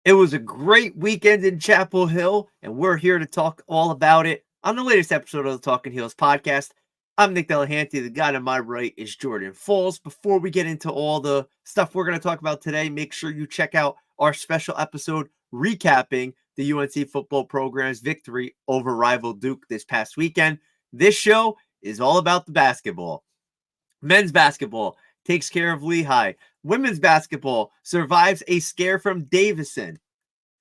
It was a great weekend in Chapel Hill, and we're here to talk all about it on the latest episode of the Talkin Heels podcast. I'm Nick Delahanty. The guy to my right is Jordan Falls. Before we get into all the stuff we're going to talk about today, make sure you check out our special episode recapping the UNC football program's victory over rival Duke this past weekend. This show is all about the basketball. Men's basketball takes care of Lehigh. Women's basketball survives a scare from Davidson.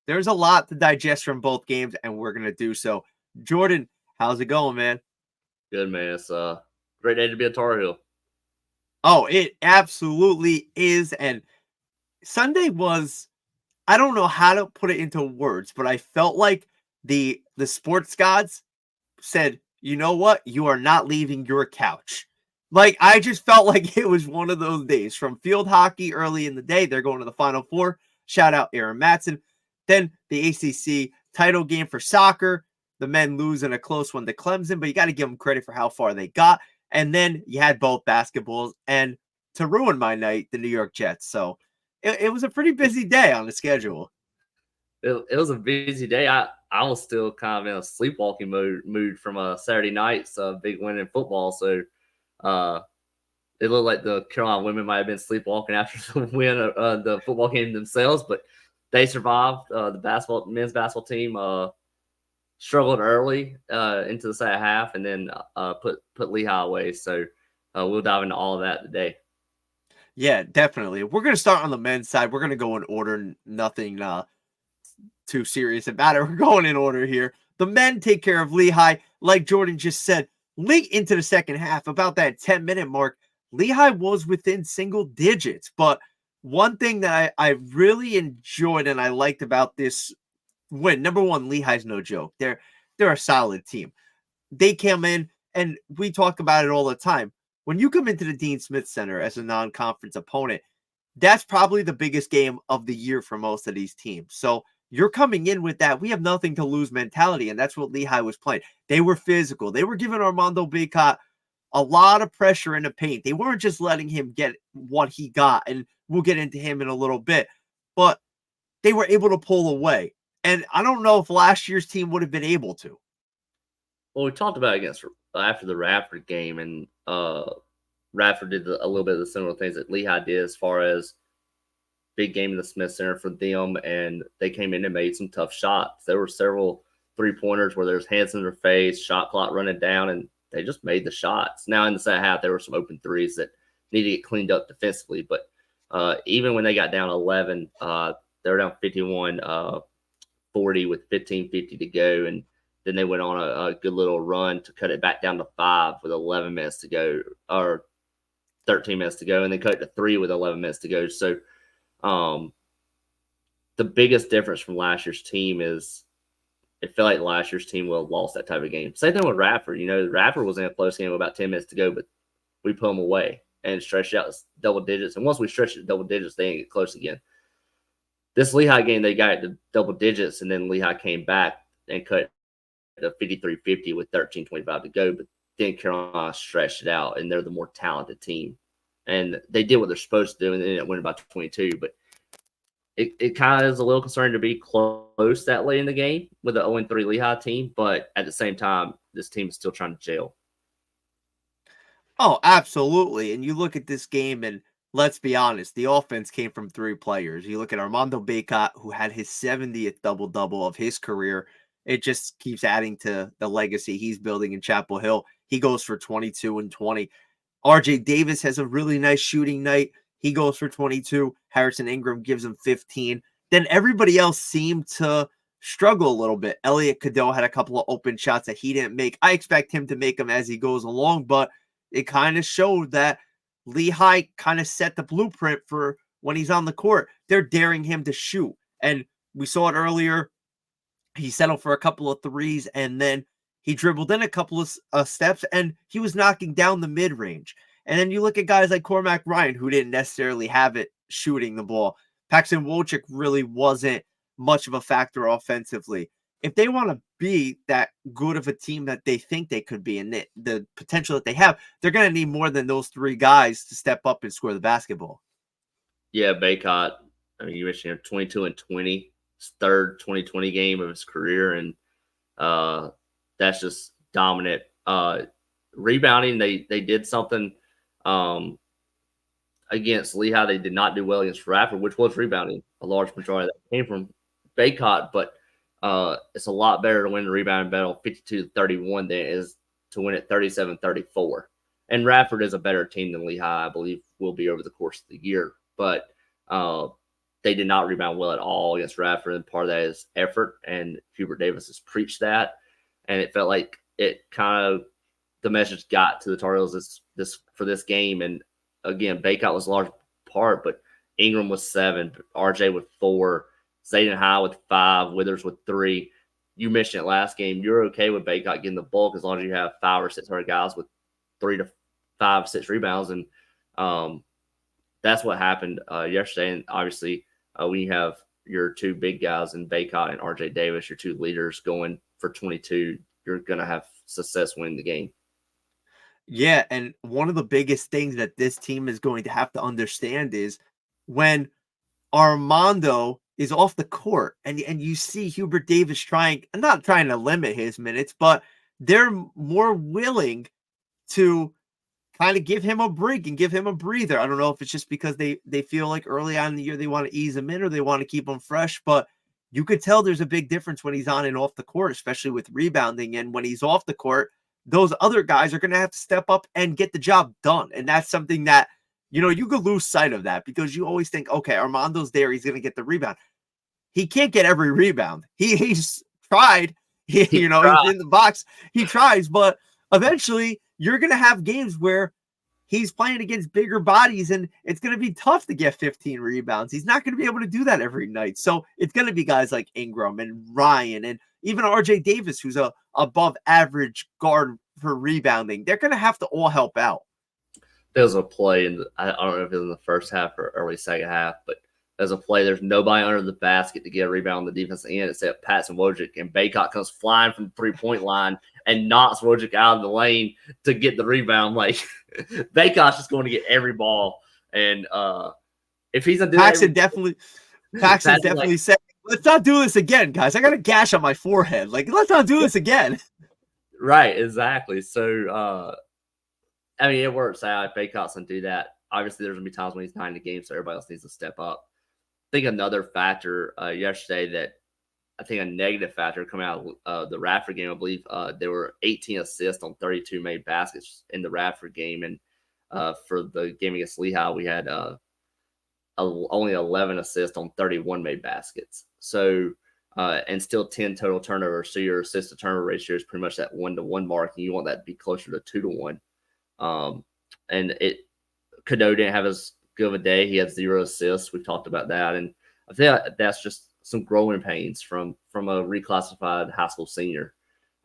There's a lot to digest from both games, and we're going to do so. Jordan, how's it going, man? Good, man. It's a great day to be a Tar Heel. Oh, it absolutely is. And Sunday was, I don't know how to put it into words, but I felt like the sports gods said, you know what? You are not leaving your couch. Like, I just felt like it was one of those days from field hockey early in the day. They're going to the Final Four. Shout out Aaron Matson. Then the ACC title game for soccer. The men lose in a close one to Clemson, but you got to give them credit for how far they got. And then you had both basketballs. And to ruin my night, the New York Jets. So it was a pretty busy day on the schedule. It was a busy day. I was still kind of in a sleepwalking mood from a Saturday night's big win in football. So it looked like the Carolina women might have been sleepwalking after the win of the football game themselves, but they survived. The men's basketball team struggled early into the second half, and then put Lehigh away. So we'll dive into all of that today. Yeah, definitely. We're going to start on the men's side. We're going to go in order. Nothing too serious about it. We're going in order here. The men take care of Lehigh. Like Jordan just said, late into the second half, about that 10-minute mark, Lehigh was within single digits. But one thing that I really enjoyed and I liked about this win, number one, Lehigh's no joke. They're a solid team. They came in, and we talk about it all the time. When you come into the Dean Smith Center as a non-conference opponent, that's probably the biggest game of the year for most of these teams. So you're coming in with that we have nothing to lose mentality, and that's what Lehigh was playing. They were physical. They were giving Armando Bacot a lot of pressure in the paint. They weren't just letting him get what he got, and we'll get into him in a little bit. But they were able to pull away. And I don't know if last year's team would have been able to. Well, we talked about it after the Radford game, and Radford did a little bit of the similar things that Lehigh did as far as big game in the Smith Center for them, and they came in and made some tough shots. There were several three-pointers where there's hands in their face, shot clock running down, and they just made the shots. Now, in the second half, there were some open threes that needed to get cleaned up defensively, but even when they got down 11, they were down 51-40 with 15:50 to go, and then they went on a good little run to cut it back down to 5 with 11 minutes to go, or 13 minutes to go, and then cut it to 3 with 11 minutes to go. So the biggest difference from last year's team is it felt like last year's team would have lost that type of game. Same thing with Radford. Radford was in a close game with about 10 minutes to go, but we put them away and stretched out double digits. And once we stretched it to double digits, they didn't get close again. This Lehigh game, they got it to double digits, and then Lehigh came back and cut to 53-50 with 13:25 to go. But then Carolina stretched it out, and they're the more talented team. And they did what they're supposed to do, and then it went about 22. But it kind of is a little concerning to be close that late in the game with the 0-3 Lehigh team. But at the same time, this team is still trying to jail. Oh, absolutely. And you look at this game, and let's be honest, the offense came from 3 players. You look at Armando Bacot, who had his 70th double-double of his career. It just keeps adding to the legacy he's building in Chapel Hill. He goes for 22 and 20. RJ Davis has a really nice shooting night. He goes for 22. Harrison Ingram gives him 15. Then everybody else seemed to struggle a little bit. Elliot Cadeau had a couple of open shots that he didn't make. I expect him to make them as he goes along, but it kind of showed that Lehigh kind of set the blueprint for when he's on the court. They're daring him to shoot. And we saw it earlier. He settled for a couple of threes, and then he dribbled in a couple of steps, and he was knocking down the mid-range. And then you look at guys like Cormac Ryan, who didn't necessarily have it shooting the ball. Paxton Wojcik really wasn't much of a factor offensively. If they want to be that good of a team that they think they could be, and the potential that they have, they're going to need more than those 3 guys to step up and score the basketball. Yeah, Bacot, I mean, you mentioned 22 and 20. third 2020 game of his career, and that's just dominant. Rebounding, they did something against Lehigh. They did not do well against Radford, which was rebounding. A large majority of that came from Baycott, but it's a lot better to win the rebounding battle 52-31 than it is to win it 37-34. And Radford is a better team than Lehigh, I believe, will be over the course of the year. But they did not rebound well at all against Radford, and part of that is effort. And Hubert Davis has preached that, and it felt like it kind of the message got to the Tar Heels for this game. And again, Baycott was a large part, but Ingram with 7, RJ with 4, Zayden High with 5, Withers with 3. You mentioned it last game. You're okay with Baycott getting the bulk as long as you have 5 or 6 other guys with 3 to 5, 6 rebounds, and that's what happened yesterday. And obviously, when you have your 2 big guys in Baycott and RJ Davis, your 2 leaders going for 22, you're going to have success winning the game. Yeah, and one of the biggest things that this team is going to have to understand is when Armando is off the court and you see Hubert Davis not trying to limit his minutes, but they're more willing to kind of give him a break and give him a breather. I don't know if it's just because they feel like early on in the year they want to ease him in or they want to keep him fresh, but you could tell there's a big difference when he's on and off the court, especially with rebounding. And when he's off the court, those other guys are going to have to step up and get the job done. And that's something that, you could lose sight of that because you always think, okay, Armando's there, he's going to get the rebound. He can't get every rebound. He's tried. He's in the box. He tries, but eventually you're going to have games where he's playing against bigger bodies and it's going to be tough to get 15 rebounds. He's not going to be able to do that every night. So it's going to be guys like Ingram and Ryan and even RJ Davis, who's a above average guard for rebounding. They're going to have to all help out. There was a play, and I don't know if it was in the first half or early second half, but there's a play. There's nobody under the basket to get a rebound on the defensive end except Patson Wojcik, and Baycott comes flying from the 3-point line and knocks Wojcik out of the lane to get the rebound. Like, Baycott's just going to get every ball. And if he's a Paxson definitely said, let's not do this again, guys. I got a gash on my forehead. Like, let's not do this again. Right, exactly. So, I mean, it works out. If Baycott's going to do that, obviously there's going to be times when he's not in the game, so everybody else needs to step up. I think another factor yesterday that I think a negative factor coming out of the Radford game, I believe there were 18 assists on 32 made baskets in the Radford game. And for the game against Lehigh, we had only 11 assists on 31 made baskets. So, and still 10 total turnovers. So your assist to turnover ratio is pretty much that 1-to-1 mark, and you want that to be closer to 2-to-1. And Cadeau didn't have as good of a day. He had 0 assists. We've talked about that. And I think that's just some growing pains from a reclassified high school senior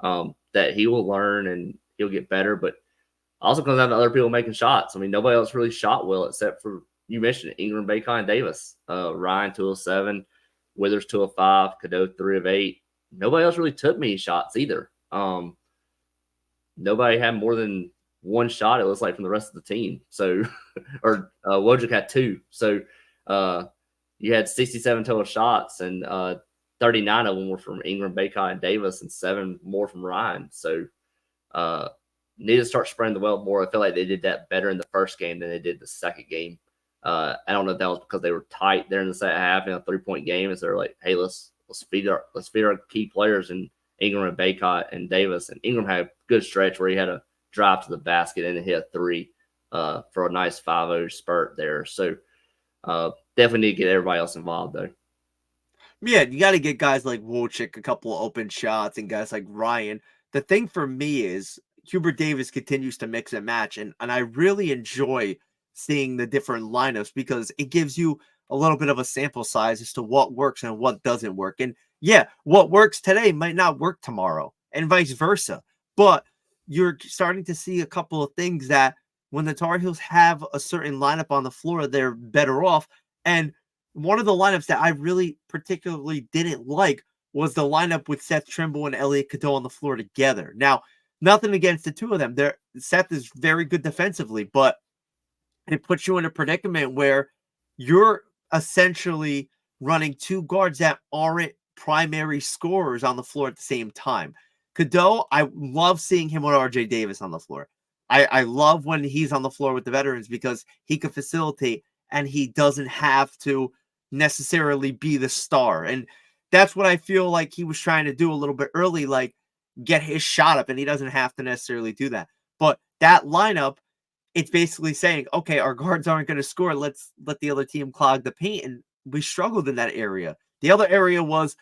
that he will learn and he'll get better. But also comes down to other people making shots. I mean, nobody else really shot well except for, you mentioned it, Ingram, Baycott, and Davis. Ryan, 2 of 7. Withers, 2 of 5. Cadeau, 3 of 8. Nobody else really took many shots either. Nobody had more than 1 shot, it looks like, from the rest of the team. So, or Wojcik had 2. So, you had 67 total shots, and 39 of them were from Ingram, Baycott, and Davis, and 7 more from Ryan. So, need to start spreading the wealth more. I feel like they did that better in the first game than they did the second game. I don't know if that was because they were tight there in the second half in a 3-point game. Is they're like, hey, let's feed our key players in Ingram and Baycott and Davis. And Ingram had a good stretch where he had a drive to the basket and hit a 3 for a nice 5-0 spurt there. So definitely need to get everybody else involved though. Yeah, you got to get guys like Wojcik a couple of open shots and guys like Ryan. The thing for me is Hubert Davis continues to mix and match, and I really enjoy seeing the different lineups because it gives you a little bit of a sample size as to what works and what doesn't work. And yeah, what works today might not work tomorrow and vice versa. But you're starting to see a couple of things that when the Tar Heels have a certain lineup on the floor, they're better off. And one of the lineups that I really particularly didn't like was the lineup with Seth Trimble and Elliot Cadeau on the floor together. Now, nothing against the two of them. Seth is very good defensively, but it puts you in a predicament where you're essentially running two guards that aren't primary scorers on the floor at the same time. Cadeau, I love seeing him with RJ Davis on the floor. I love when he's on the floor with the veterans because he can facilitate and he doesn't have to necessarily be the star. And that's what I feel like he was trying to do a little bit early, like get his shot up, and he doesn't have to necessarily do that. But that lineup, it's basically saying, okay, our guards aren't going to score. Let's let the other team clog the paint. And we struggled in that area. The other area was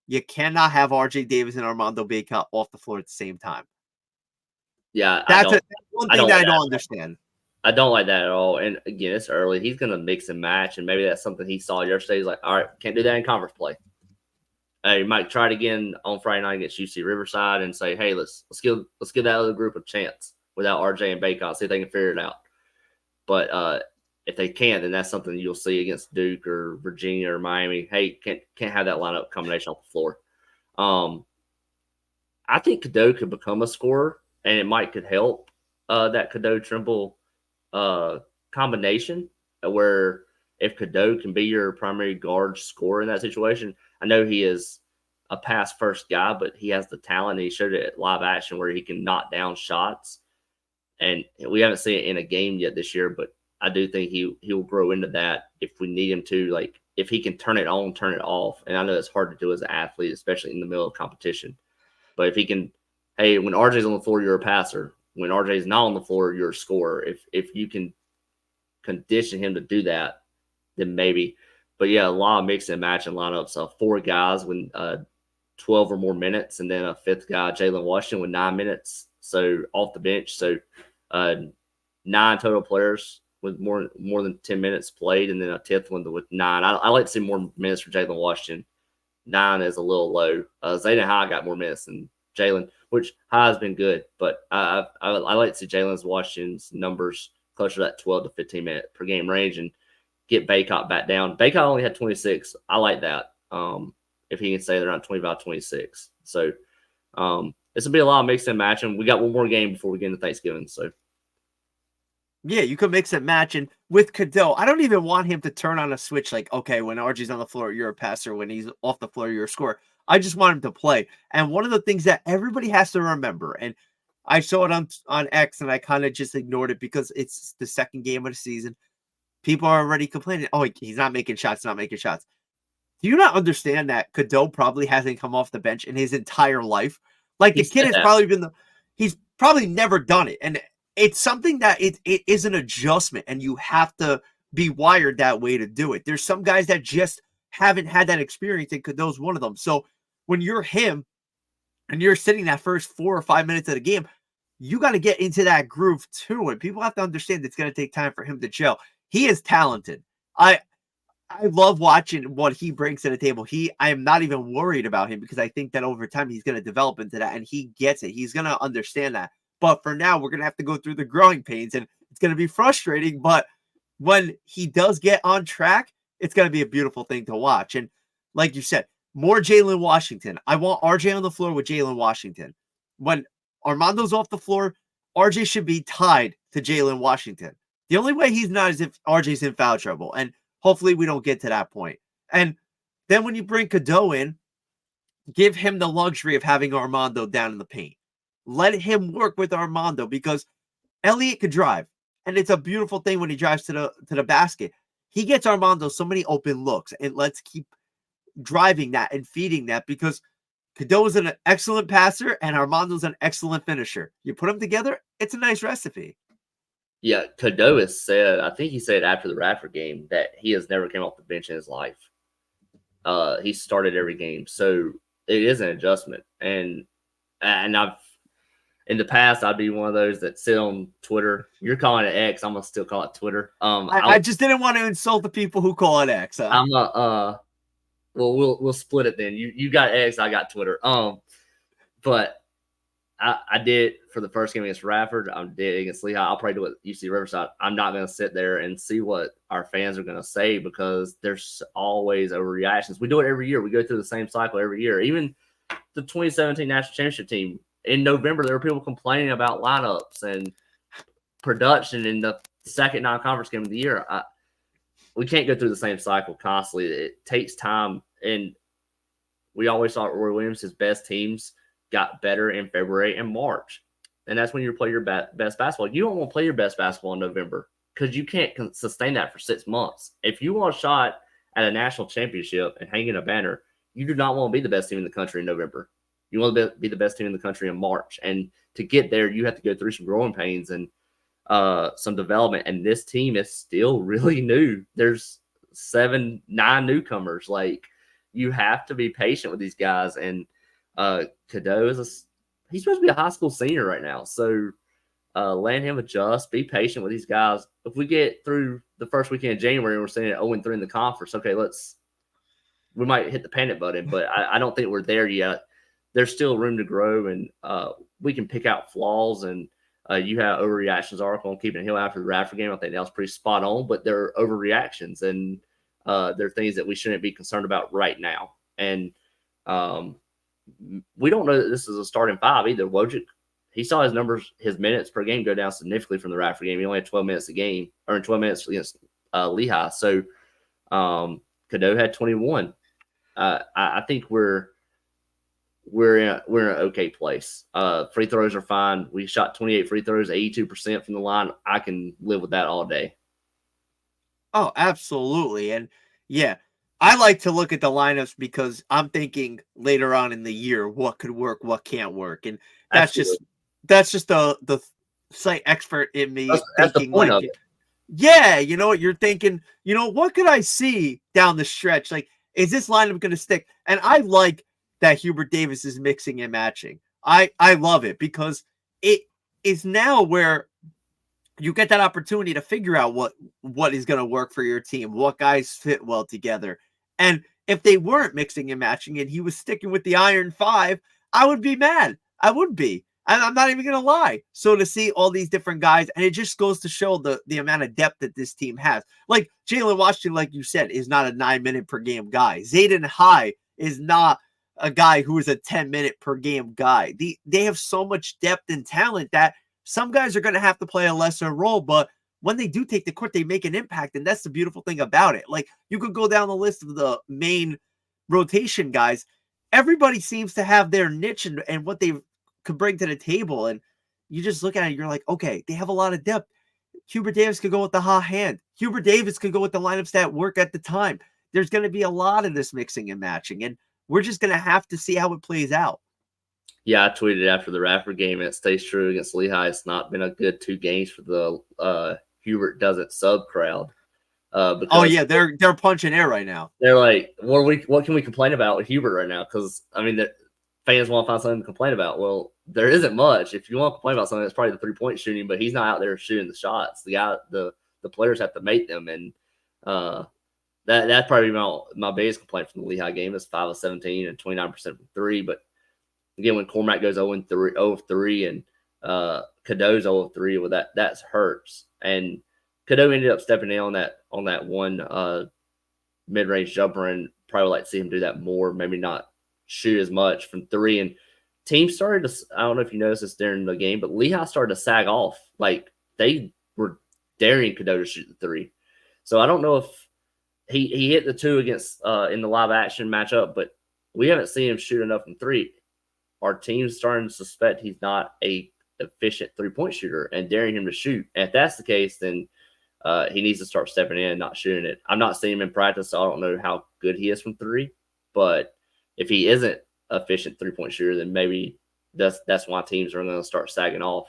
you cannot have RJ Davis and Armando Bacot off the floor at the same time. Yeah, That's one thing that I don't understand. I don't like that at all. And again, it's early. He's going to mix and match, and maybe that's something he saw yesterday. He's like, all right, can't do that in conference play. You might try it again on Friday night against UC Riverside and say, hey, let's give that other group a chance without RJ and Bacot, see if they can figure it out. But if they can't, then that's something you'll see against Duke or Virginia or Miami. Hey, can't have that lineup combination off the floor. I think Cadeau could become a scorer, and it could help that Cadeau Trimble combination, where if Cadeau can be your primary guard scorer in that situation. I know he is a pass first guy, but he has the talent. He showed it at live action where he can knock down shots, and we haven't seen it in a game yet this year. But I do think he will grow into that if we need him to. Like if he can turn it on, turn it off. And I know it's hard to do as an athlete, especially in the middle of competition. But if he can, hey, when RJ's on the floor, you're a passer. When RJ's not on the floor, you're a scorer. If you can condition him to do that, then maybe. But yeah, a lot of mix and match and lineups. 4 guys with 12 or more minutes, and then a 5th guy, Jalen Washington, with 9 minutes. So off the bench. So 9 total players with more than 10 minutes played, and then a 10th one with 9. I like to see more minutes for Jalen Washington. 9 is a little low. Zayden High got more minutes than Jalen, which High has been good, but I like to see Jalen Washington's numbers closer to that 12 to 15 minute per game range and get Bacot back down. Bacot only had 26. I like that. If he can stay around 25, 26. So this will be a lot of mix and matching. We got one more game before we get into Thanksgiving. So yeah, you can mix and match. And with Cadeau, I don't even want him to turn on a switch like, okay, when RG's on the floor, you're a passer. When he's off the floor, you're a scorer. I just want him to play. And one of the things that everybody has to remember, and I saw it on X and I kind of just ignored it because it's the second game of the season. People are already complaining, oh, he's not making shots, not making shots. Do you not understand that Cadeau probably hasn't come off the bench in his entire life? Like the kid has probably he's probably never done it. And it's something that it is an adjustment, and you have to be wired that way to do it. There's some guys that just haven't had that experience, and Cadeau's one of them. So when you're him and you're sitting that first 4 or 5 minutes of the game, you got to get into that groove too. And people have to understand it's going to take time for him to gel. He is talented. I love watching what he brings to the table. I am not even worried about him because I think that over time he's going to develop into that, and he gets it. He's going to understand that. But for now, we're going to have to go through the growing pains, and it's going to be frustrating. But when he does get on track, it's going to be a beautiful thing to watch. And like you said, more Jalen Washington. I want RJ on the floor with Jalen Washington. When Armando's off the floor, RJ should be tied to Jalen Washington. The only way he's not is if RJ's in foul trouble. And hopefully we don't get to that point. And then when you bring Cadeau in, give him the luxury of having Armando down in the paint. Let him work with Armando because Elliott could drive. And it's a beautiful thing when he drives to the basket. He gets Armando so many open looks. And let's keep driving that and feeding that because Cadeau is an excellent passer and Armando's an excellent finisher. You put them together, it's a nice recipe. Yeah, Cadeau has said, I think he said after the Radford game that he has never came off the bench in his life. He started every game. So it is an adjustment. And I've, in the past, I'd be one of those that sit on Twitter. You're calling it X. I'm going to still call it Twitter. I just didn't want to insult the people who call it X. Huh? Well, we'll split it then. You got X, I got Twitter. But I did for the first game against Radford. I did against Lehigh. I'll probably do it UC Riverside. I'm not going to sit there and see what our fans are going to say because there's always overreactions. We do it every year. We go through the same cycle every year. Even the 2017 National Championship team, in November, there were people complaining about lineups and production in the second non-conference game of the year. we can't go through the same cycle constantly. It takes time, and we always thought Roy Williams, his best teams got better in February and March, and that's when you play your best basketball. You don't want to play your best basketball in November because you can't sustain that for 6 months. If you want a shot at a national championship and hang in a banner, you do not want to be the best team in the country in November. You want to be the best team in the country in March, and to get there, you have to go through some growing pains and some development. And this team is still really new. There's 7, 9 newcomers. Like, you have to be patient with these guys. And Cadeau he's supposed to be a high school senior right now. So let him adjust, be patient with these guys. If we get through the first weekend of January and we're saying 0-3 in the conference, okay, we might hit the panic button, but I don't think we're there yet. There's still room to grow, and we can pick out flaws. And you have overreactions article on Keeping It Hill after the Radford game. I think that was pretty spot on, but they're overreactions, and they're things that we shouldn't be concerned about right now. And we don't know that this is a starting 5 either. Wojcik, he saw his numbers, his minutes per game go down significantly from the Radford game. He only had 12 minutes a game, or 12 minutes against Lehigh. So Cadeau had 21. I think we're in an okay place. Free throws are fine. We shot 28 free throws, 82% from the line. I can live with that all day. Oh, absolutely. And yeah, I like to look at the lineups because I'm thinking later on in the year what could work, what can't work. And that's Absolutely. just the site expert in me That's the thinking point like, of it. yeah, you know what you're thinking, what could I see down the stretch? Like, is this lineup going to stick? And I like that Hubert Davis is mixing and matching. I love it because it is now where you get that opportunity to figure out what is going to work for your team, what guys fit well together. And if they weren't mixing and matching and he was sticking with the Iron 5, I would be mad. I would be. And I'm not even going to lie. So to see all these different guys, and it just goes to show the amount of depth that this team has. Like Jalen Washington, like you said, is not a 9-minute per game guy. Zayden High is not a guy who is a 10-minute per game guy. They have so much depth and talent that some guys are going to have to play a lesser role, but when they do take the court, they make an impact, and that's the beautiful thing about it. Like, you could go down the list of the main rotation guys. Everybody seems to have their niche and what they could bring to the table, and you just look at it, you're like, okay, they have a lot of depth. Hubert Davis could go with the hot hand. Hubert Davis could go with the lineups that work at the time. There's going to be a lot of this mixing and matching, and we're just going to have to see how it plays out. Yeah, I tweeted after the Radford game, and it stays true against Lehigh. It's not been a good 2 games for the Hubert doesn't sub crowd. Oh yeah, they're punching air right now. They're like, what can we complain about with Hubert right now? Because I mean, the fans want to find something to complain about. Well, there isn't much. If you want to complain about something, it's probably the 3-point shooting, but he's not out there shooting the shots. The players have to make them, and that's probably my biggest complaint from the Lehigh game is 5 of 17 and 29% from 3. But again, when Cormac goes 0-3 and Cadeau's 0-3, well, that hurts. And Cadeau ended up stepping in on that one mid-range jumper, and probably like to see him do that more, maybe not shoot as much from 3. And teams started to, I don't know if you noticed this during the game, but Lehigh started to sag off. Like, they were daring Cadeau to shoot the 3. So I don't know if he hit the 2 against in the live action matchup, but we haven't seen him shoot enough from 3. Our team's starting to suspect he's not a efficient 3-point shooter and daring him to shoot. And if that's the case, then he needs to start stepping in and not shooting it. I'm not seeing him in practice, so I don't know how good he is from 3. But if he isn't an efficient 3-point shooter, then maybe that's why teams are going to start sagging off.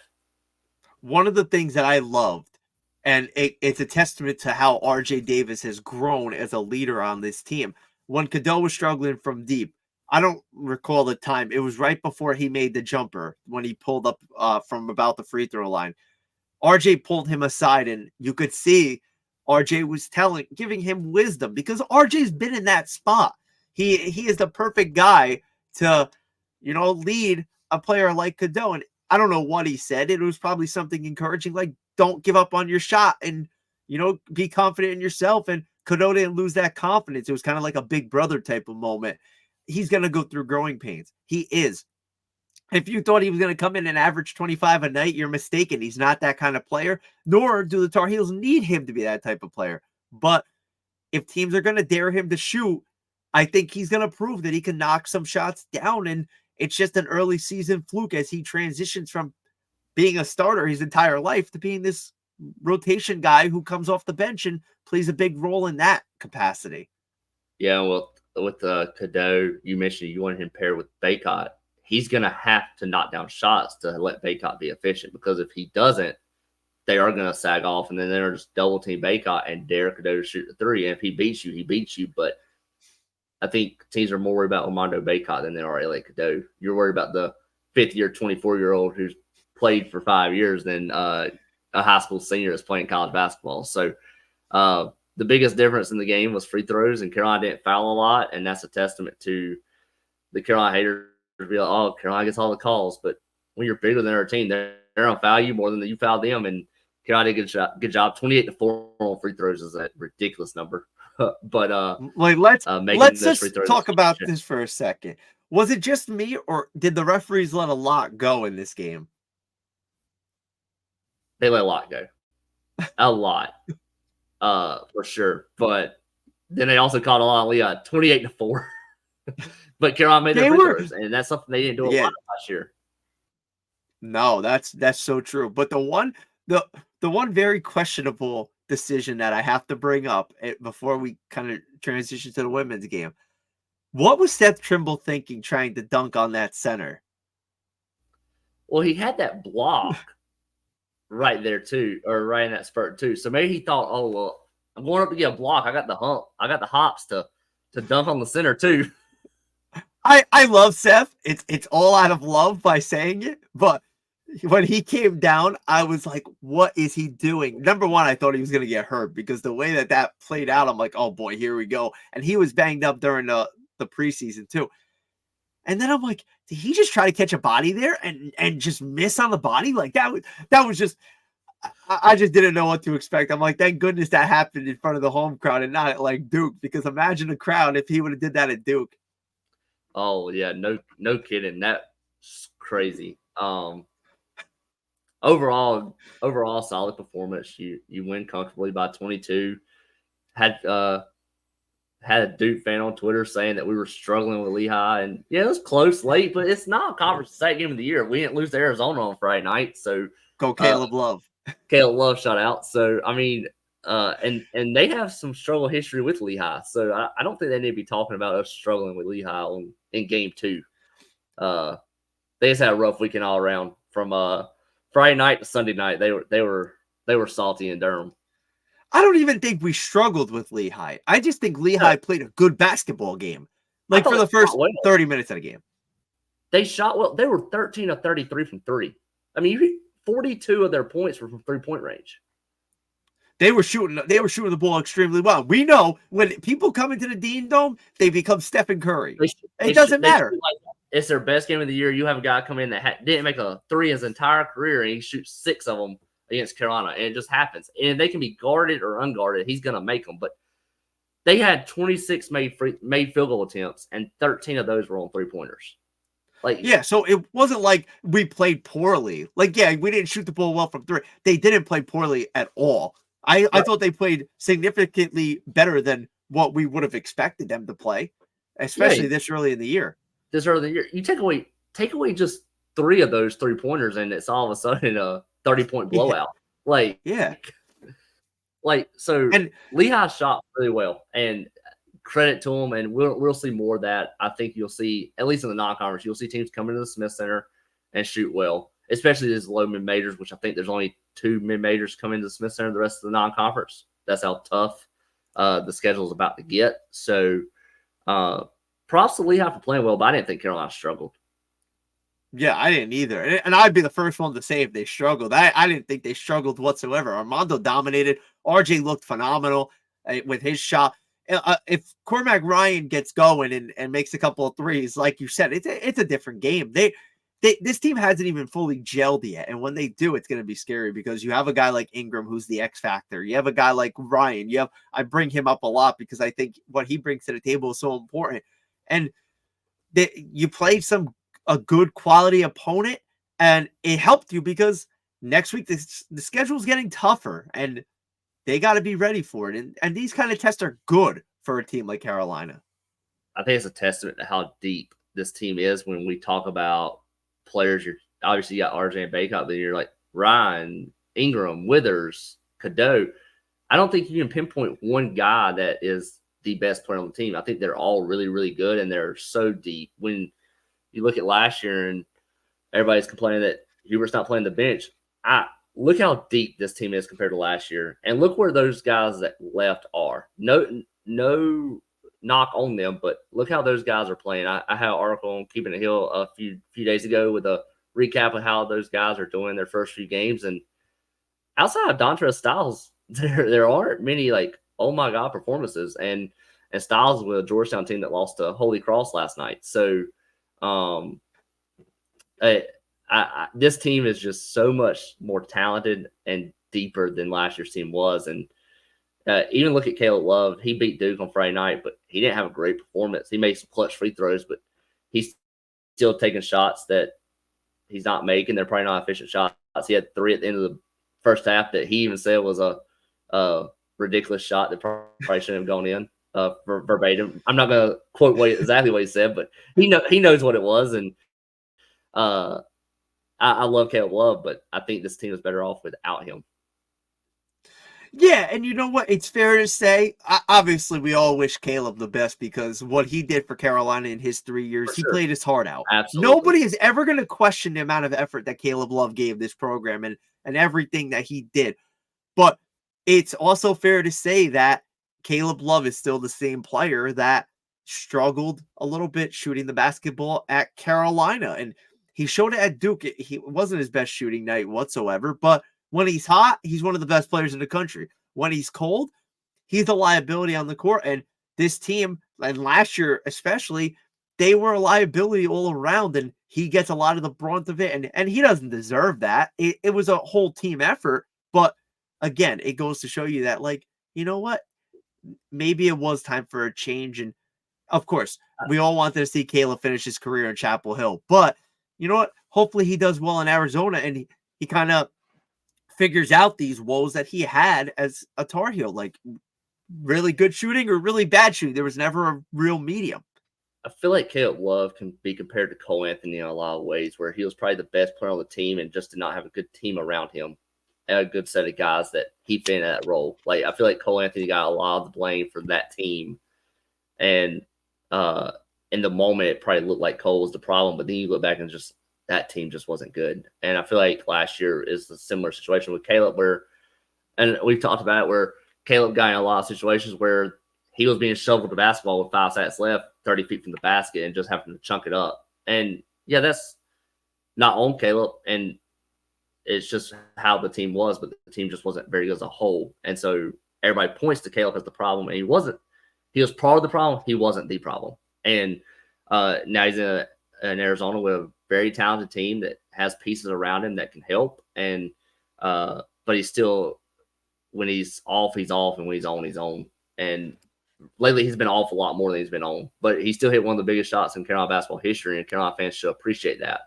One of the things that I loved, and it's a testament to how RJ Davis has grown as a leader on this team. When Cadeau was struggling from deep, I don't recall the time. It was right before he made the jumper when he pulled up from about the free throw line. RJ pulled him aside, and you could see RJ was giving him wisdom because RJ's been in that spot. He is the perfect guy to, lead a player like Cadeau. And I don't know what he said. It was probably something encouraging, like, don't give up on your shot and, be confident in yourself. And Cadeau didn't lose that confidence. It was kind of like a big brother type of moment. He's going to go through growing pains. He is. If you thought he was going to come in and average 25 a night, you're mistaken. He's not that kind of player, nor do the Tar Heels need him to be that type of player. But if teams are going to dare him to shoot, I think he's going to prove that he can knock some shots down. And it's just an early season fluke as he transitions from being a starter his entire life to being this rotation guy who comes off the bench and plays a big role in that capacity. Yeah, well, with Cadeau, you mentioned you wanted him paired with Baycott. He's going to have to knock down shots to let Baycott be efficient, because if he doesn't, they are going to sag off, and then they're just double team Baycott and dare Cadeau to shoot the three. And if he beats you, he beats you. But I think teams are more worried about Armando Baycott than they are LA Cadeau. You're worried about the 50 or 24-year-old who's played for 5 years than a high school senior that's playing college basketball. So the biggest difference in the game was free throws, and Carolina didn't foul a lot, and that's a testament to the Carolina haters. Be like, oh, Carolina gets all the calls, but when you're bigger than our team, they're going to foul you more than you foul them, and Carolina did a good job. 28-4 on free throws is a ridiculous number. But let's just talk about this for a second. Was it just me, or did the referees let a lot go in this game? They let a lot go. A lot. For sure. But then they also caught a lot of Lehigh, 28-4. But Carolina made their free throws, and that's something they didn't do a lot last year. No, that's so true. But the one very questionable decision that I have to bring up before we kind of transition to the women's game. What was Seth Trimble thinking trying to dunk on that center? Well, he had that block right there too, or right in that spurt too. So maybe he thought, oh, well, I'm going up to get a block. I got the hump. I got the hops to dunk on the center too. I love Seth. It's all out of love by saying it, but when he came down, I was like, what is he doing? Number one, I thought he was going to get hurt because the way that played out, I'm like, oh boy, here we go. And he was banged up during the preseason too. And then I'm like, did he just try to catch a body there and just miss on the body? Like that was just, I just didn't know what to expect. I'm like, thank goodness that happened in front of the home crowd and not at like Duke, because imagine the crowd if he would have did that at Duke. Oh yeah, no kidding. That's crazy. Overall solid performance. You win comfortably by 22. Had a Duke fan on Twitter saying that we were struggling with Lehigh, and yeah, it was close late, but it's not a conference second game of the year. We didn't lose to Arizona on Friday night, so go Caleb Love. Caleb Love shut out. So I mean, and they have some struggle history with Lehigh, so I don't think they need to be talking about us struggling with Lehigh in game 2. They just had a rough weekend all around from Friday night to Sunday night. They were salty in Durham. I don't even think we struggled with Lehigh. I just think Lehigh played a good basketball game. Like for the first 30 minutes of the game. They shot well. They were 13 of 33 from 3. I mean, 42 of their points were from 3-point range. They were shooting the ball extremely well. We know when people come into the Dean Dome, they become Stephen Curry. It doesn't matter. It's their best game of the year. You have a guy come in that didn't make a 3 his entire career, and he shoots 6 of them against Carolina, and it just happens. And they can be guarded or unguarded. He's going to make them. But they had 26 made field goal attempts, and 13 of those were on 3-pointers. Like, yeah, so it wasn't like we played poorly. Like, yeah, we didn't shoot the ball well from 3. They didn't play poorly at all. I thought they played significantly better than what we would have expected them to play, especially this early in the year. This early in the year, you take away just 3 of those 3-pointers, and it's all of a sudden a 30-point blowout. So and Lehigh shot really well, and credit to them, and we'll see more of that. I think you'll see, at least in the non-conference, you'll see teams come into the Smith Center and shoot well, especially these low mid-majors, which I think there's only 2 mid-majors coming into the Smith Center the rest of the non-conference. That's how tough the schedule is about to get. So props to Lehigh for playing well, but I didn't think Carolina struggled. Yeah, I didn't either. And I'd be the first one to say if they struggled. I didn't think they struggled whatsoever. Armando dominated. RJ looked phenomenal with his shot. If Cormac Ryan gets going and makes a couple of threes, like you said, it's a different game. This team hasn't even fully gelled yet. And when they do, it's going to be scary because you have a guy like Ingram, who's the X factor. You have a guy like Ryan. I bring him up a lot because I think what he brings to the table is so important. And you played a good quality opponent, and it helped you because next week the schedule is getting tougher, and they got to be ready for it. And these kind of tests are good for a team like Carolina. I think it's a testament to how deep this team is when we talk about players. You're obviously you got RJ and Baycott, but you're like Ryan, Ingram, Withers, Cadeau. I don't think you can pinpoint one guy that is the best player on the team. I think they're all really, really good, and they're so deep. When you look at last year and everybody's complaining that Hubert's not playing the bench, look how deep this team is compared to last year, and look where those guys that left are. No knock on them, but look how those guys are playing. I had an article on Keeping It Hill a few days ago with a recap of how those guys are doing their first few games, and outside of Dontrez Styles, there aren't many like oh my god performances, and Styles with a Georgetown team that lost to Holy Cross last night. So, this team is just so much more talented and deeper than last year's team was, and even look at Caleb Love. He beat Duke on Friday night, but he didn't have a great performance. He made some clutch free throws, but he's still taking shots that he's not making. They're probably not efficient shots. He had 3 at the end of the first half that he even said was a ridiculous shot that probably shouldn't have gone in verbatim. I'm not going to quote exactly what he said, but he knows what it was. And I love Caleb Love, but I think this team is better off without him. Yeah, and you know what? It's fair to say, obviously, we all wish Caleb the best because what he did for Carolina in his 3 years, he played his heart out. Absolutely. Nobody is ever going to question the amount of effort that Caleb Love gave this program and everything that he did. But it's also fair to say that Caleb Love is still the same player that struggled a little bit shooting the basketball at Carolina. And he showed it at Duke. It wasn't his best shooting night whatsoever, but when he's hot, he's one of the best players in the country. When he's cold, he's a liability on the court. And this team, and last year especially, they were a liability all around, and he gets a lot of the brunt of it. And he doesn't deserve that. It was a whole team effort. But again, it goes to show you that, like, you know what? Maybe it was time for a change. And of course, we all wanted to see Caleb finish his career in Chapel Hill. But you know what? Hopefully he does well in Arizona, and he kind of figures out these woes that he had as a Tar Heel, like really good shooting or really bad shooting. There was never a real medium. I feel like Caleb Love can be compared to Cole Anthony in a lot of ways, where he was probably the best player on the team and just did not have a good team around him and a good set of guys that he fit in that role. Like, I feel like Cole Anthony got a lot of the blame for that team. And in the moment, it probably looked like Cole was the problem, but then you look back and just that team just wasn't good. And I feel like last year is a similar situation with Caleb where, and we've talked about it, where Caleb got in a lot of situations where he was being shoveled the basketball with 5 seconds left, 30 feet from the basket, and just having to chunk it up. And yeah, that's not on Caleb. And it's just how the team was, but the team just wasn't very good as a whole. And so everybody points to Caleb as the problem, and he wasn't. He was part of the problem. He wasn't the problem. And now he's in Arizona with a very talented team that has pieces around him that can help. And but he's still, when he's off, he's off, and when he's on, he's on. And lately he's been off a lot more than he's been on. But he still hit one of the biggest shots in Carolina basketball history, and Carolina fans should appreciate that.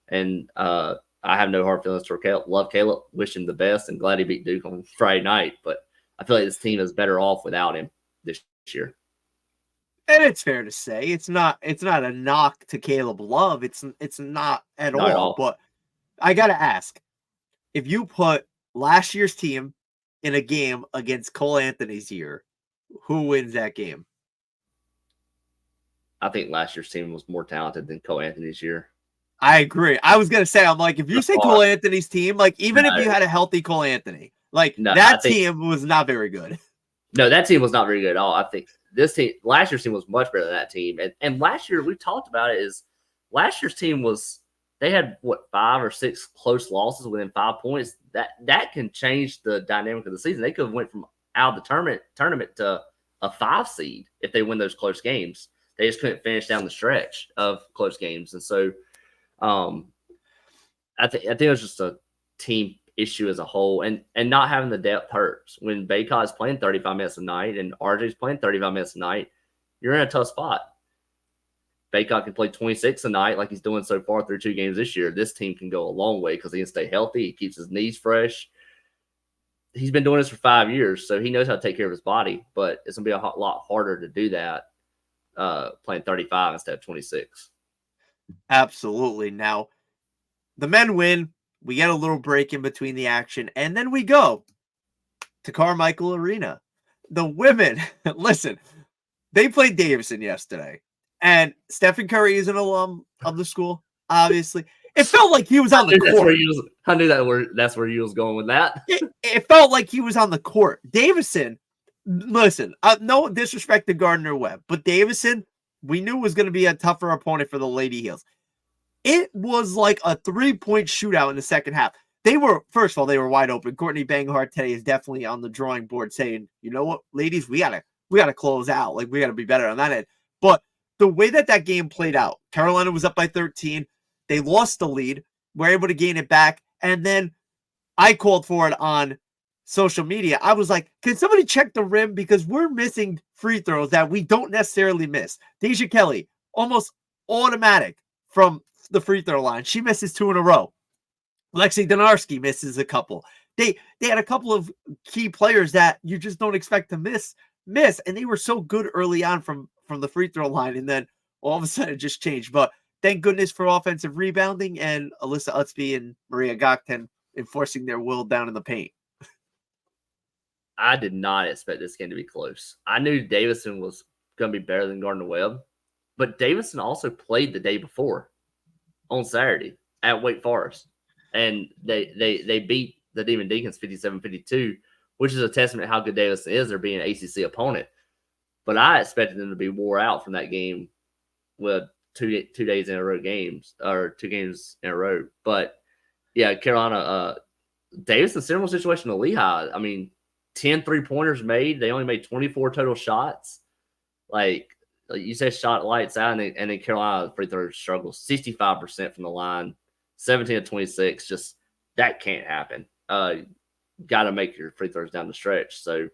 And I have no hard feelings for Caleb. Love Caleb, wish him the best, and glad he beat Duke on Friday night. But I feel like this team is better off without him this year. And it's fair to say it's not a knock to Caleb Love. It's not at all. But I gotta ask, if you put last year's team in a game against Cole Anthony's year, who wins that game? I think last year's team was more talented than Cole Anthony's year. I agree. I was gonna say, I'm like, if you say Cole Anthony's team, like even if you had a healthy Cole Anthony, like that team was not very good. No, that team was not very good at all. I think this team, last year's team was much better than that team. And last year, we talked about it, is last year's team was, they had what, 5 or 6 close losses within 5 points. That can change the dynamic of the season. They could have went from out of the tournament to a 5 seed if they win those close games. They just couldn't finish down the stretch of close games. And so I think it was just a team issue as a whole, and not having the depth hurts. When Baycott is playing 35 minutes a night and RJ's playing 35 minutes a night, you're in a tough spot. Baycott can play 26 a night like he's doing so far through 2 games this year. This team can go a long way because he can stay healthy. He keeps his knees fresh. he's been doing this for 5 years, so he knows how to take care of his body. But it's gonna be a lot harder to do that playing 35 instead of 26. Absolutely. Now, the men win. We get a little break in between the action, and then we go to Carmichael Arena. The women, listen, they played Davidson yesterday, and Stephen Curry is an alum of the school, obviously. It felt like he was on the court. I knew that's where you was going with that. It felt like he was on the court. Davidson, listen, no disrespect to Gardner Webb, but Davidson, we knew was going to be a tougher opponent for the Lady Heels. It was like a 3-point shootout in the second half. They were, first of all, they were wide open. Courtney Banghart today is definitely on the drawing board saying, you know what, ladies, we gotta close out. Like, we gotta be better on that end. But the way that game played out, Carolina was up by 13. They lost the lead. Were able to gain it back. And then I called for it on social media. I was like, can somebody check the rim? Because we're missing free throws that we don't necessarily miss. Deja Kelly, almost automatic from the free throw line. She misses 2 in a row. Lexi Donarski misses a couple. They had a couple of key players that you just don't expect to miss, and they were so good early on from the free throw line, and then all of a sudden it just changed. But thank goodness for offensive rebounding and Alyssa Utsby and Maria Gokten enforcing their will down in the paint. I did not expect this game to be close. I knew Davidson was going to be better than Gardner Webb, but Davidson also played the day before on Saturday at Wake Forest. And they beat the Demon Deacons 57-52, which is a testament to how good Davidson is. They're being an ACC opponent. But I expected them to be wore out from that game with two days in a row games, or 2 games in a row. But, yeah, Carolina, Davidson, similar situation to Lehigh. I mean, 10 3-pointers made. They only made 24 total shots. Like you said, shot lights out, and then Carolina free throw struggles 65% from the line. 17-26, just that can't happen. Got to make your free throws down the stretch. So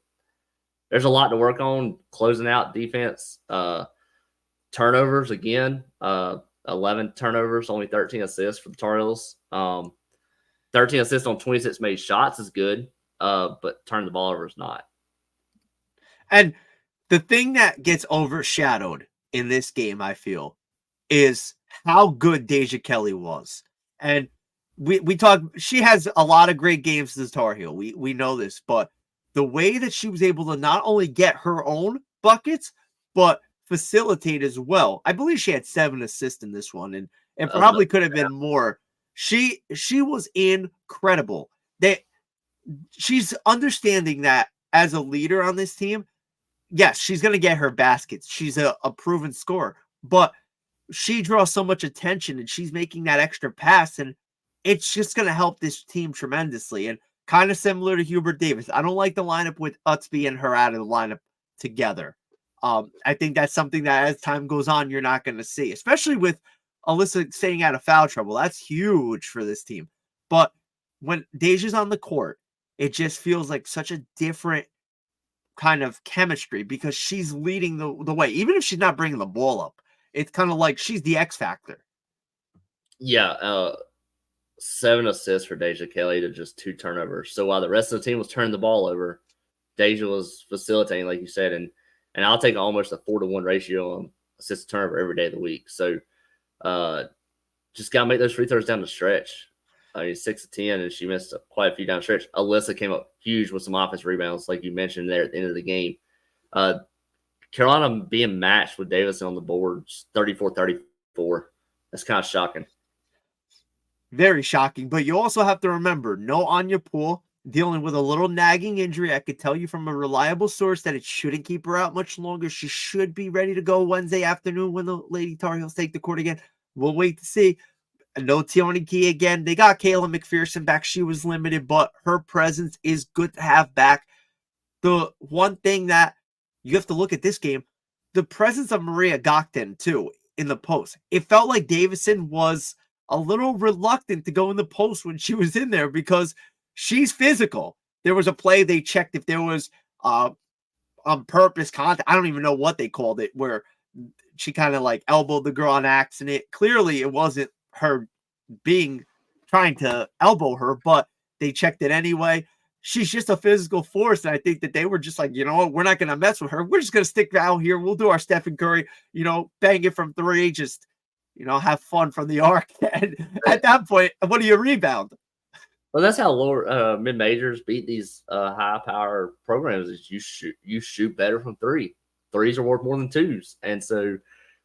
there's a lot to work on. Closing out defense, turnovers again, 11 turnovers, only 13 assists for the Tar Heels. 13 assists on 26 made shots is good, but turning the ball over is not. And the thing that gets overshadowed in this game, I feel, is how good Deja Kelly was. And we talk, she has a lot of great games as Tar Heel. We know this, but the way that she was able to not only get her own buckets, but facilitate as well. I believe she had 7 assists in this one, and it probably could have been more. She was incredible. She's understanding that as a leader on this team, yes, she's going to get her baskets. She's a proven scorer, but she draws so much attention, and she's making that extra pass, and it's just going to help this team tremendously. And kind of similar to Hubert Davis, I don't like the lineup with Utsby and her out of the lineup together. I think that's something that as time goes on, you're not going to see, especially with Alyssa staying out of foul trouble. That's huge for this team. But when Deja's on the court, it just feels like such a different kind of chemistry because she's leading the way. Even if she's not bringing the ball up, it's kind of like she's the X factor. Yeah, 7 assists for Deja Kelly to just 2 turnovers. So while the rest of the team was turning the ball over, Deja was facilitating, like you said, and I'll take almost a 4-to-1 ratio on assist to turnover every day of the week. So just got to make those free throws down the stretch. I mean, 6 of 10, and she missed quite a few down the stretch. Alyssa came up huge with some offensive rebounds, like you mentioned there at the end of the game. Carolina being matched with Davidson on the boards, 34-34. That's kind of shocking. Very shocking, but you also have to remember, no Anya Poole dealing with a little nagging injury. I could tell you from a reliable source that it shouldn't keep her out much longer. She should be ready to go Wednesday afternoon when the Lady Tar Heels take the court again. We'll wait to see. No Tioni Key again. They got Kayla McPherson back. She was limited, but her presence is good to have back. The one thing that you have to look at this game, the presence of Maria Gokten, too, in the post. It felt like Davidson was a little reluctant to go in the post when she was in there because she's physical. There was a play they checked if there was on purpose contact. I don't even know what they called it, where she kind of like elbowed the girl on accident. Clearly, it wasn't her trying to elbow her, but they checked it anyway. she's just a physical force. And I think that they were just like, you know what, we're not going to mess with her. We're just going to stick out here. We'll do our Stephen Curry, bang it from three, just, have fun from the arc. And at that point, what do you rebound? Well, that's how lower mid majors beat these high power programs. Is you shoot better from three. Threes are worth more than twos, and so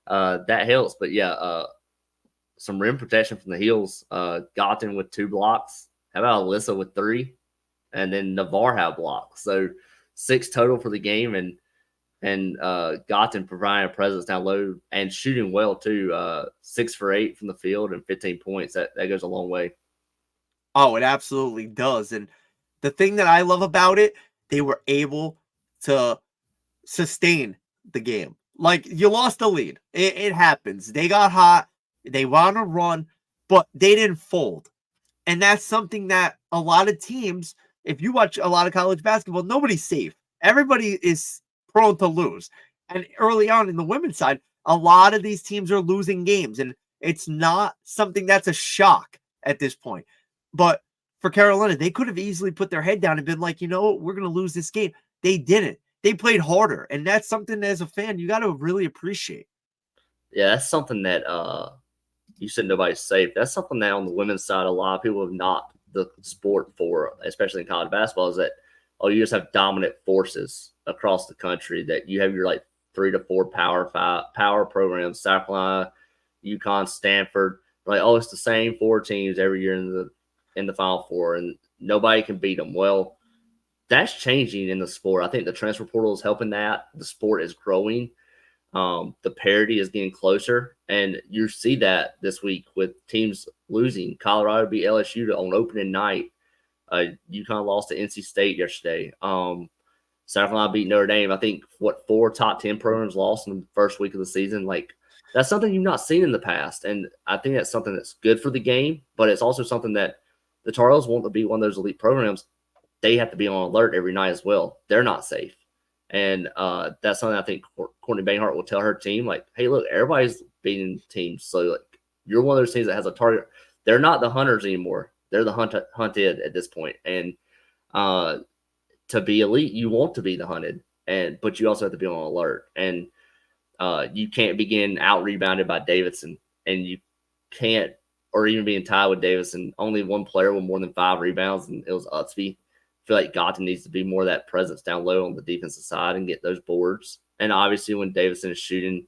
that helps. But yeah, some rim protection from the heels. Gotten with 2 blocks. How about Alyssa with 3, and then Navarre had blocks. So 6 total for the game, and Gotten providing a presence down low and shooting well too. 6 for 8 from the field and 15 points. That goes a long way. Oh, it absolutely does. And the thing that I love about it, they were able to sustain the game. Like, you lost the lead. It happens. They got hot. They want to run, but they didn't fold. And that's something that a lot of teams, if you watch a lot of college basketball, nobody's safe. Everybody is prone to lose. And early on in the women's side, a lot of these teams are losing games. And it's not something that's a shock at this point. But for Carolina, they could have easily put their head down and been like, you know what, we're going to lose this game. They didn't. They played harder. And that's something that, as a fan, you got to really appreciate. Yeah, that's something that you said nobody's safe. That's something that on the women's side, a lot of people have not the sport for, especially in college basketball, is that, you just have dominant forces across the country, that you have your like 3 to 4 power programs, South Carolina, UConn, Stanford. Like, it's the same 4 teams every year in the Final Four, and nobody can beat them. Well, that's changing in the sport. I think the transfer portal is helping that. The sport is growing. The parity is getting closer, and you see that this week with teams losing. Colorado beat LSU on opening night. UConn lost to NC State yesterday. South Carolina beat Notre Dame. I think 4 top 10 programs lost in the first week of the season. Like, that's something you've not seen in the past, and I think that's something that's good for the game. But it's also something that the Tar Heels want to be one of those elite programs. They have to be on alert every night as well. They're not safe. And that's something I think Courtney Bainhart will tell her team, like, hey, look, everybody's beating teams. So, like, you're one of those teams that has a target. They're not the hunters anymore. They're the hunted at this point. And to be elite, you want to be the hunted. But you also have to be on alert. And you can't be getting out-rebounded by Davidson. And you can't, or even being tied with Davidson, only one player with more than 5 rebounds, and it was Utsby. I feel like Gotten needs to be more of that presence down low on the defensive side and get those boards. And obviously, when Davidson is shooting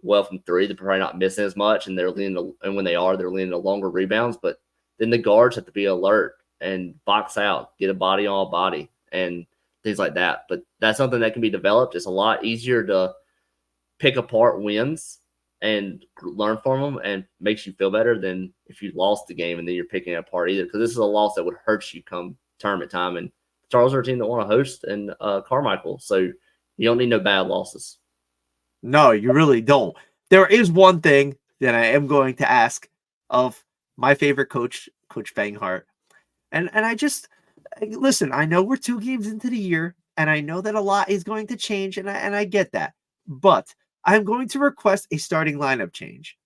well from 3, they're probably not missing as much, and they're leaning. And when they are, they're leaning to longer rebounds. But then the guards have to be alert and box out, get a body on a body, and things like that. But that's something that can be developed. It's a lot easier to pick apart wins and learn from them, and makes you feel better than if you lost the game and then you're picking it apart either. Because this is a loss that would hurt you come tournament time, and Charles are a team that want to host and Carmichael, so you don't need no bad losses. No, you really don't. There is one thing that I am going to ask of my favorite coach, Coach Bainhart, and I just listen. I know we're 2 games into the year, and I know that a lot is going to change, and I get that, but I'm going to request a starting lineup change.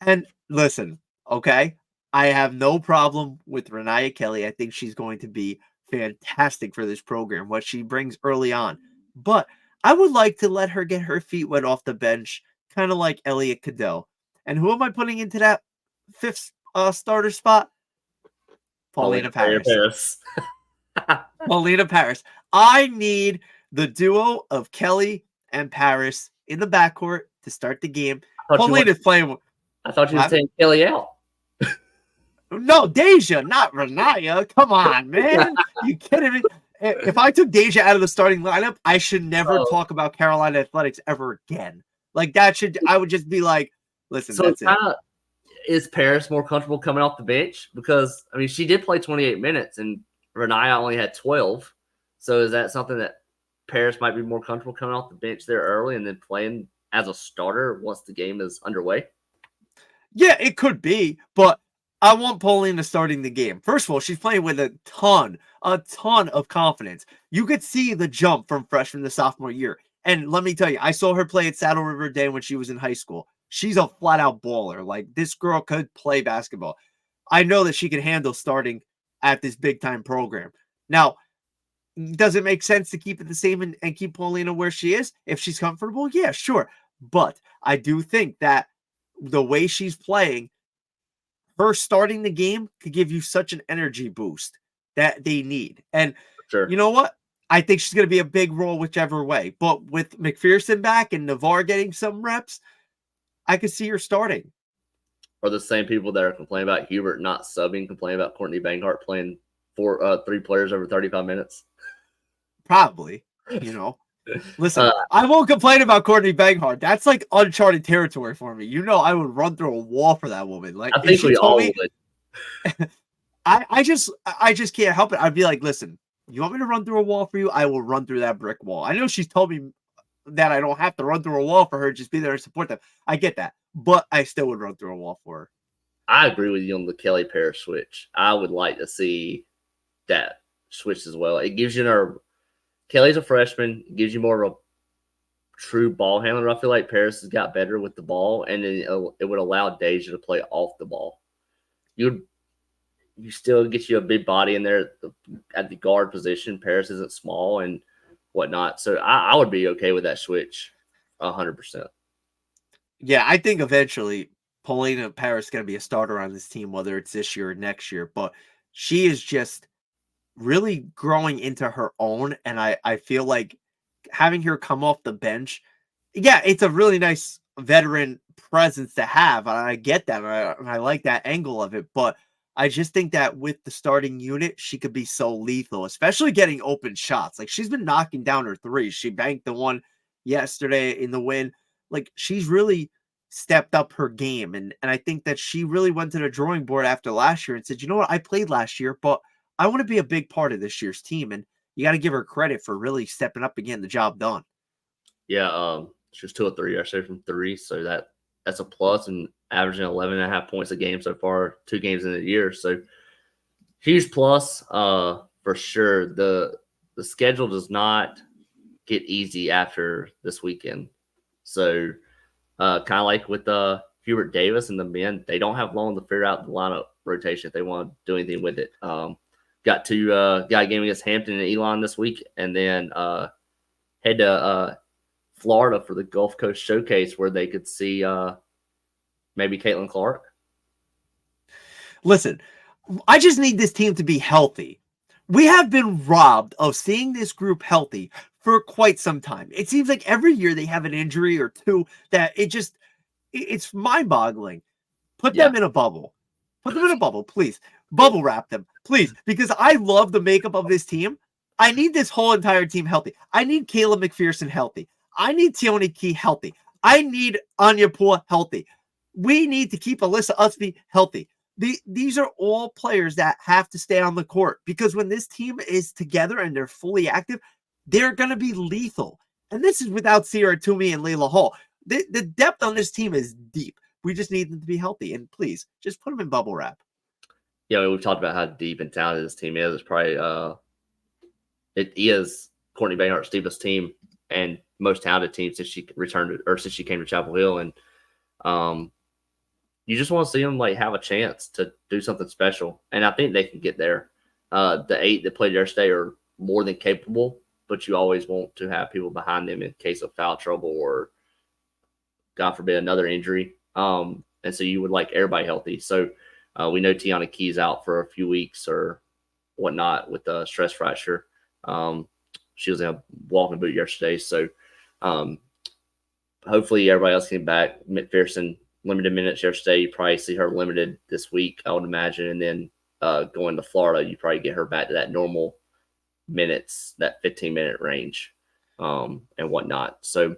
And listen, okay, I have no problem with Renaya Kelly. I think she's going to be fantastic for this program, what she brings early on. But I would like to let her get her feet wet off the bench, kind of like Elliot Cadell. And who am I putting into that 5th starter spot? Paulina Paris. Paulina Paris. I need the duo of Kelly and Paris in the backcourt to start the game. Paulina's playing. I thought you were saying Kelly out. No, Deja, not Renaya. Come on, man. You kidding me? If I took Deja out of the starting lineup, I should never talk about Carolina athletics ever again. Like, I would just be like, listen, so that's it. Is Paris more comfortable coming off the bench? Because, I mean, she did play 28 minutes and Renaya only had 12. So is that something that Paris might be more comfortable coming off the bench there early and then playing as a starter once the game is underway? Yeah, it could be, but I want Paulina starting the game. First of all, she's playing with a ton of confidence. You could see the jump from freshman to sophomore year. And let me tell you, I saw her play at Saddle River Day when she was in high school. She's a flat-out baller. Like, this girl could play basketball. I know that she can handle starting at this big-time program. Now, Does it make sense to keep it the same and keep Paulina where she is? If she's comfortable, yeah, sure. But I do think that the way she's playing, her starting the game could give you such an energy boost that they need. And you Sure. know what? I think she's going to be a big role whichever way. But with McPherson back and Navarre getting some reps, I could see her starting. Or the same people that are complaining about Hubert not subbing, complain about Courtney Banghart playing three players over 35 minutes. Probably, Listen, I won't complain about Courtney Banghart. That's like uncharted territory for me. I would run through a wall for that woman. Like, I if think she we told all me, would. I just can't help it. I'd be like, listen, you want me to run through a wall for you? I will run through that brick wall. I know she's told me that I don't have to run through a wall for her. Just be there and support them. I get that, but I still would run through a wall for her. I agree with you on the Kelly Parrish switch. I would like to see that switch as well. It gives you Kelly's a freshman, it gives you more of a true ball handler. I feel like Paris has got better with the ball, and then it would allow Deja to play off the ball. You still get you a big body in there at the guard position. Paris isn't small and whatnot, so I would be okay with that switch 100%. Yeah, I think eventually Paulina Paris is going to be a starter on this team, whether it's this year or next year. But she is just really growing into her own, and I feel like having her come off the bench, yeah, it's a really nice veteran presence to have. And I get that. And I like that angle of it. But I just think that with the starting unit, she could be so lethal, especially getting open shots. Like, she's been knocking down her threes. She banked the one yesterday in the win. Like, she's really stepped up her game. And I think that she really went to the drawing board after last year and said, you know what, I played last year, but I want to be a big part of this year's team. And you got to give her credit for really stepping up and getting the job done. Yeah, she was 2 of 3 yesterday from 3, so that's a plus, and averaging 11.5 points a game so far, 2 games in the year. So huge plus for sure. The schedule does not get easy after this weekend. So kind of like with Hubert Davis and the men, they don't have long to figure out the lineup rotation if they want to do anything with it. Got a game against Hampton and Elon this week, and then head to Florida for the Gulf Coast Showcase where they could see maybe Caitlin Clark. Listen, I just need this team to be healthy. We have been robbed of seeing this group healthy for quite some time. It seems like every year they have an injury or two that it's mind-boggling. Put them in a bubble. Put them in a bubble, please. Bubble wrap them, please, because I love the makeup of this team. I need this whole entire team healthy. I need Kayla McPherson healthy. I need Tioni Key healthy. I need Anya Poole healthy. We need to keep Alyssa Usby healthy. These are all players that have to stay on the court, because when this team is together and they're fully active, they're going to be lethal. And this is without Sierra Toomey and Layla Hall. The depth on this team is deep. We just need them to be healthy. And please, just put them in bubble wrap. Yeah, we've talked about how deep and talented this team is. It's probably it is Courtney Baynard's deepest team and most talented team since she returned or since she came to Chapel Hill. And you just want to see them like have a chance to do something special. And I think they can get there. The 8 that played yesterday are more than capable, but you always want to have people behind them in case of foul trouble or, God forbid, another injury. And so you would like everybody healthy. So we know Tiana Key's out for a few weeks or whatnot with a stress fracture. She was in a walking boot yesterday. So hopefully everybody else came back. McPherson, limited minutes yesterday. You probably see her limited this week, I would imagine. And then going to Florida, you probably get her back to that normal minutes, that 15-minute range and whatnot. So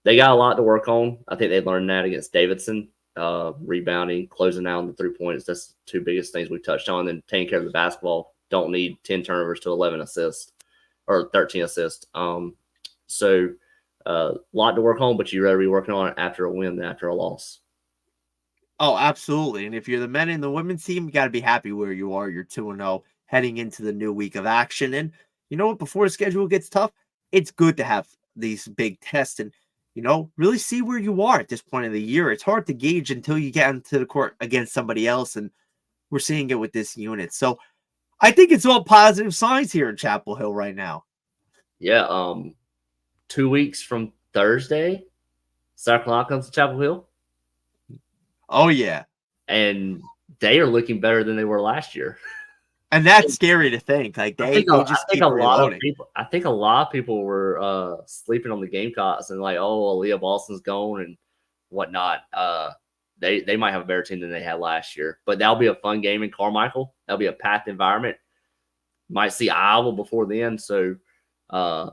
they got a lot to work on. I think they learned that against Davidson. Rebounding, closing out on the 3 points. That's the 2 biggest things we touched on. And taking care of the basketball. Don't need 10 turnovers to 11 assists or 13 assists. So a lot to work on, but you'd rather be working on it after a win than after a loss. Oh, absolutely. And if you're the men and the women's team, you got to be happy where you are. You're 2-0 heading into the new week of action. And you know what? Before the schedule gets tough, it's good to have these big tests and, really see where you are at this point of the year. It's hard to gauge until you get into the court against somebody else. And we're seeing it with this unit. So I think it's all positive signs here in Chapel Hill right now. Yeah. 2 weeks from Thursday, South Carolina comes to Chapel Hill, Oh yeah. and they are looking better than they were last year. And that's scary to think. Like they I just think a keep lot of reloading. people. I think a lot of people were sleeping on the Gamecocks and like, oh, Leah Boston's gone and whatnot. They might have a better team than they had last year, but that'll be a fun game in Carmichael. That'll be a packed environment. Might see Iowa before then, so uh,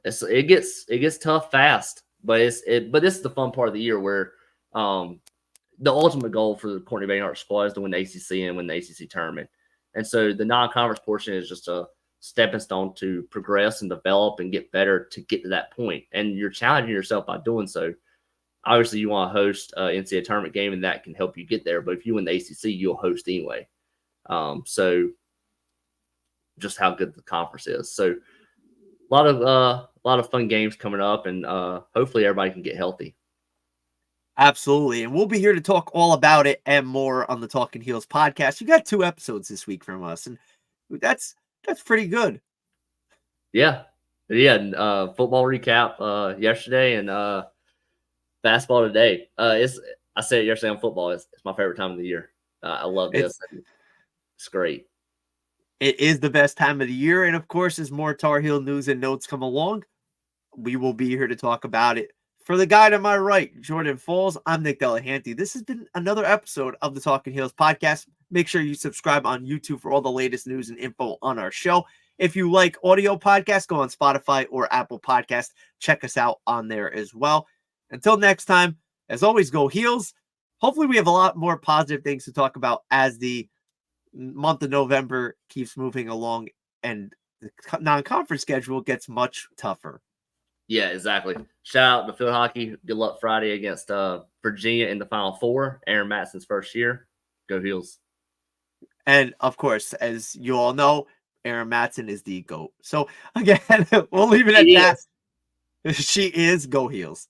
it gets tough fast. But but this is the fun part of the year where the ultimate goal for the Courtney Baynard squad is to win the ACC and win the ACC tournament. And so the non-conference portion is just a stepping stone to progress and develop and get better to get to that point. And you're challenging yourself by doing so. Obviously, you want to host an NCAA tournament game, and that can help you get there. But if you win the ACC, you'll host anyway. So just how good the conference is. So a lot of fun games coming up, and hopefully everybody can get healthy. Absolutely. And we'll be here to talk all about it and more on the Talkin' Heels podcast. You got 2 episodes this week from us, and that's pretty good. Yeah. Football recap yesterday and basketball today. I said it yesterday on football. It's my favorite time of the year. I love this. It's great. It is the best time of the year. And of course, as more Tar Heel news and notes come along, we will be here to talk about it. For the guy to my right, Jordan Falls, I'm Nick Delahanty. This has been another episode of the Talkin' Heels podcast. Make sure you subscribe on YouTube for all the latest news and info on our show. If you like audio podcasts, go on Spotify or Apple Podcasts. Check us out on there as well. Until next time, as always, go Heels. Hopefully we have a lot more positive things to talk about as the month of November keeps moving along and the non-conference schedule gets much tougher. Yeah, exactly. Shout out to field hockey. Good luck Friday against Virginia in the Final Four. Aaron Matson's first year. Go Heels. And of course, as you all know, Aaron Matson is the GOAT. So again, we'll leave it at that. She is. Go Heels.